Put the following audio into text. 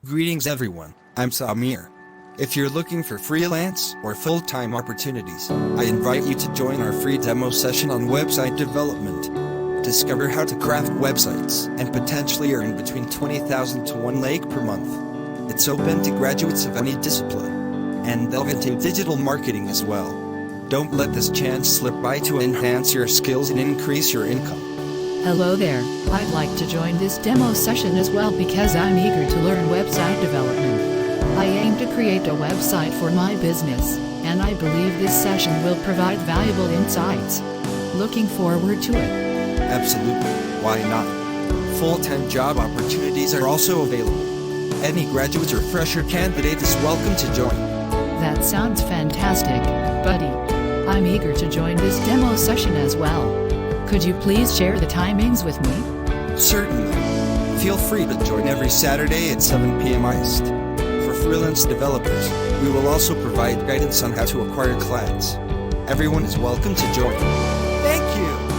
Greetings everyone, I'm Samir. If you're looking for freelance or full-time opportunities, I invite you to join our free demo session on website development. Discover how to craft websites and potentially earn between 20,000 to 1 lakh per month. It's open to graduates of any discipline, and delve into digital marketing as well. Don't let this chance slip by to enhance your skills and increase your income. Hello there, I'd like to join this demo session as well because I'm eager to learn website development. I aim to create a website for my business, and I believe this session will provide valuable insights. Looking forward to it. Absolutely, why not? Full-time job opportunities are also available. Any graduate or fresher candidate is welcome to join. That sounds fantastic, buddy. I'm eager to join this demo session as well. Could you please share the timings with me? Certainly. Feel free to join every Saturday at 7 p.m. East. For freelance developers, we will also provide guidance on how to acquire clients. Everyone is welcome to join. Thank you!